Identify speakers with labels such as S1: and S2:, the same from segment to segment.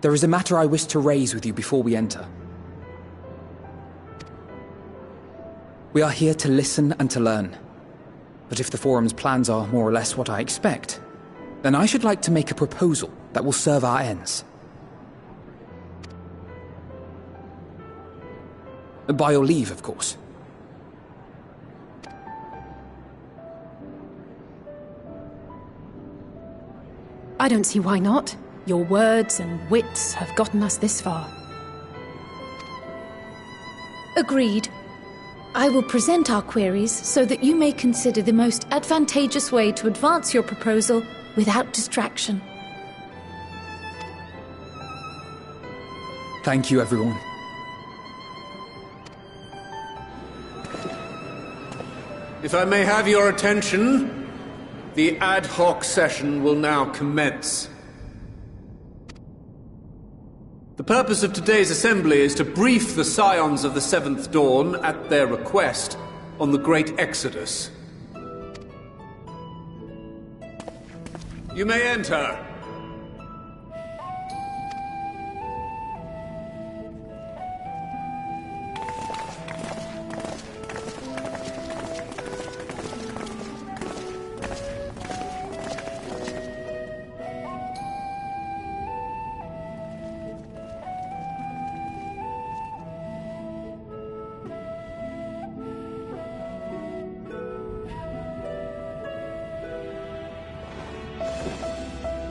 S1: There is a matter I wish to raise with you before we enter. We are here to listen and to learn. But if the Forum's plans are more or less what I expect, then I should like to make a proposal that will serve our ends. By your leave, of course.
S2: I don't see why not. Your words and wits have gotten us this far.
S3: Agreed. I will present our queries so that you may consider the most advantageous way to advance your proposal without distraction.
S1: Thank you, everyone.
S4: If I may have your attention, the ad hoc session will now commence. The purpose of today's assembly is to brief the Scions of the Seventh Dawn, at their request, on the Great Exodus. You may enter.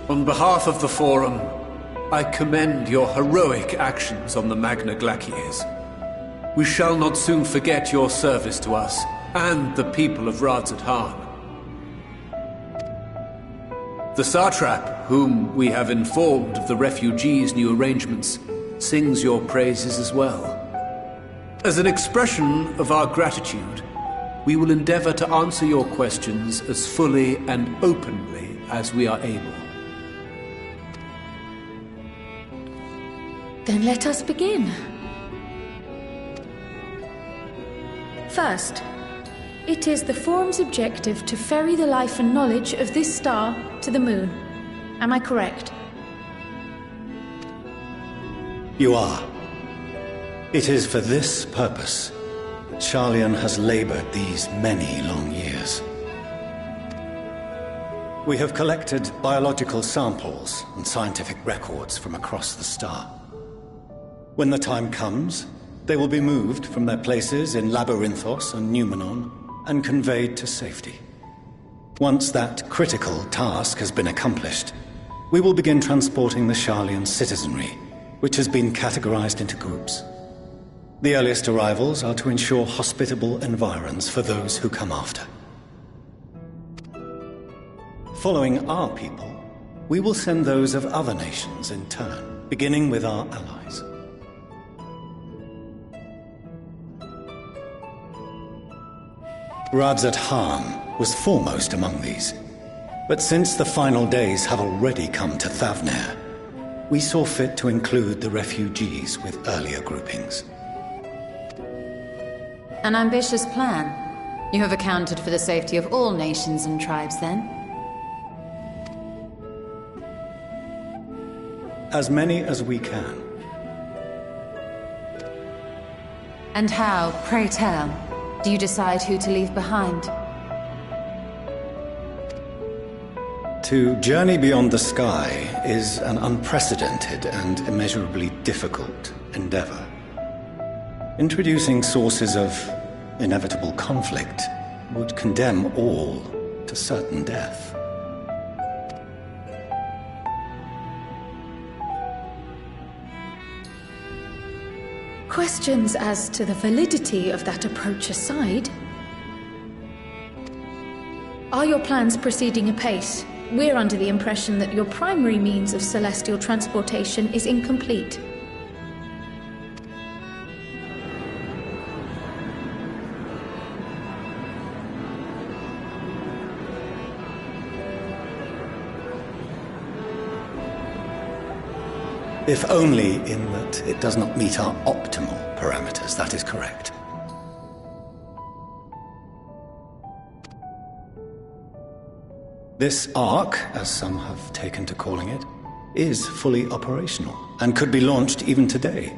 S4: On behalf of the Forum, I commend your heroic actions on the Magna Glacies. We shall not soon forget your service to us and the people of Radzat-Han. The Satrap, whom we have informed of the refugees' new arrangements, sings your praises as well. As an expression of our gratitude, we will endeavor to answer your questions as fully and openly as we are able.
S3: Then let us begin. First, it is the Forum's objective to ferry the life and knowledge of this star to the moon. Am I correct?
S5: You are. It is for this purpose that Sharlyan has labored these many long years. We have collected biological samples and scientific records from across the star. When the time comes, they will be moved from their places in Labyrinthos and Numenon and conveyed to safety. Once that critical task has been accomplished, we will begin transporting the Sharlyan citizenry, which has been categorized into groups. The earliest arrivals are to ensure hospitable environs for those who come after. Following our people, we will send those of other nations in turn, beginning with our allies. Radzat-Han was foremost among these, but since the final days have already come to Thavnair, we saw fit to include the refugees with earlier groupings.
S6: An ambitious plan. You have accounted for the safety of all nations and tribes, then?
S5: As many as we can.
S6: And how, pray tell, do you decide who to leave behind?
S5: To journey beyond the sky is an unprecedented and immeasurably difficult endeavor. Introducing sources of inevitable conflict would condemn all to certain death.
S3: Questions as to the validity of that approach aside, are your plans proceeding apace? We're under the impression that your primary means of celestial transportation is incomplete.
S5: If only in that it does not meet our optimal parameters, that is correct. This arc, as some have taken to calling it, is fully operational and could be launched even today.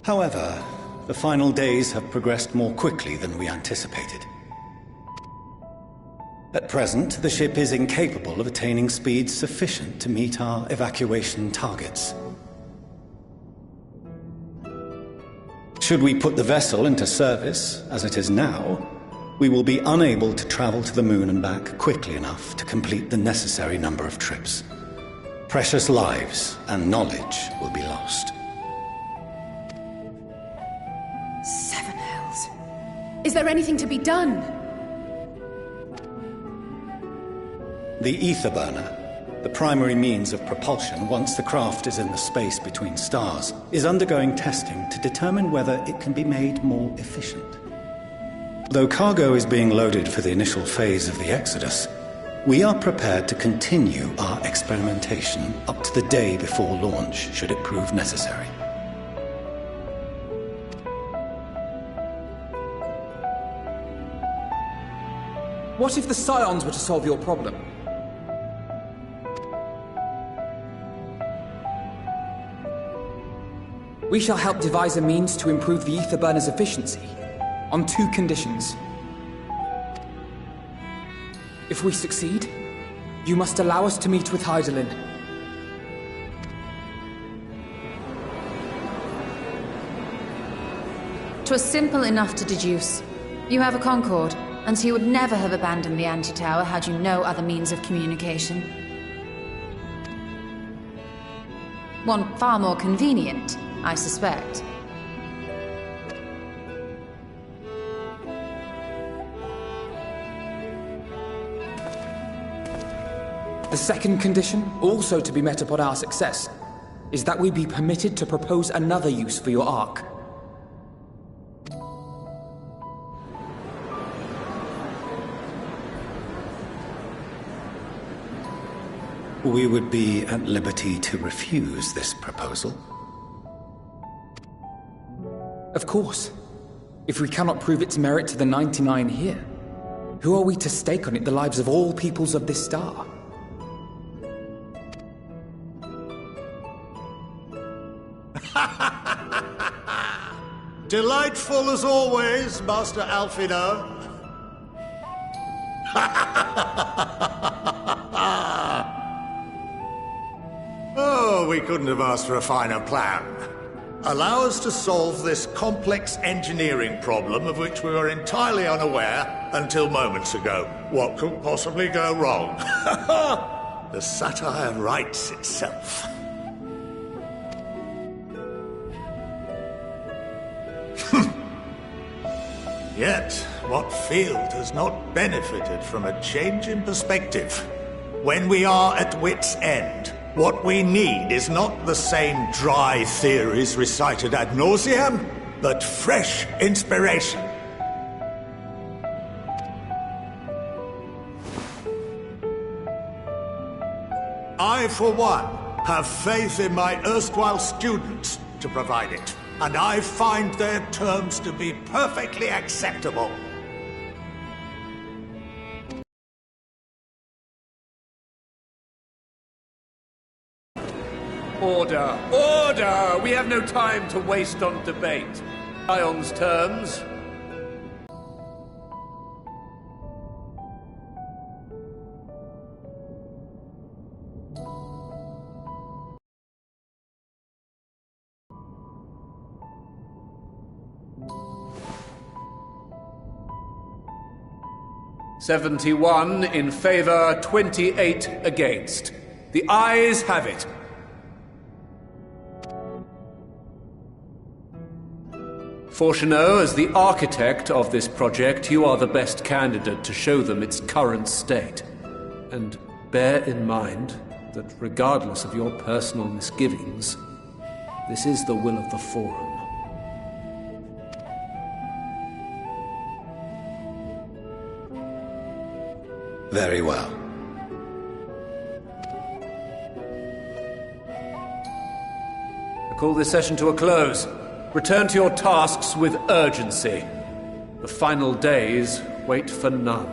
S5: However, the final days have progressed more quickly than we anticipated. At present, the ship is incapable of attaining speeds sufficient to meet our evacuation targets. Should we put the vessel into service, as it is now, we will be unable to travel to the moon and back quickly enough to complete the necessary number of trips. Precious lives and knowledge will be lost.
S2: Seven hells. Is there anything to be done?
S5: The ether burner, the primary means of propulsion once the craft is in the space between stars, is undergoing testing to determine whether it can be made more efficient. Though cargo is being loaded for the initial phase of the Exodus, we are prepared to continue our experimentation up to the day before launch, should it prove necessary.
S1: What if the Scions were to solve your problem? We shall help devise a means to improve the ether burner's efficiency, on 2 conditions. If we succeed, you must allow us to meet with Hydaelyn.
S6: 'Twas simple enough to deduce. You have a Concord, and so you would never have abandoned the anti-tower had you no other means of communication. One far more convenient, I suspect.
S1: The second condition, also to be met upon our success, is that we be permitted to propose another use for your Ark.
S5: We would be at liberty to refuse this proposal.
S1: Of course. If we cannot prove its merit to the 99 here, who are we to stake on it the lives of all peoples of this star?
S7: Delightful as always, Master Alfino. Oh, we couldn't have asked for a finer plan. Allow us to solve this complex engineering problem of which we were entirely unaware until moments ago. What could possibly go wrong? The satire writes itself. Yet, what field has not benefited from a change in perspective? When we are at wit's end, what we need is not the same dry theories recited ad nauseam, but fresh inspiration. I, for one, have faith in my erstwhile students to provide it, and I find their terms to be perfectly acceptable.
S4: Order! Order! We have no time to waste on debate. Ion's terms. "71 in favor, 28 against. The ayes have it. Fortuneau, as the architect of this project, you are the best candidate to show them its current state. And bear in mind that regardless of your personal misgivings, this is the will of the Forum.
S5: Very well.
S4: I call this session to a close. Return to your tasks with urgency. The final days wait for none.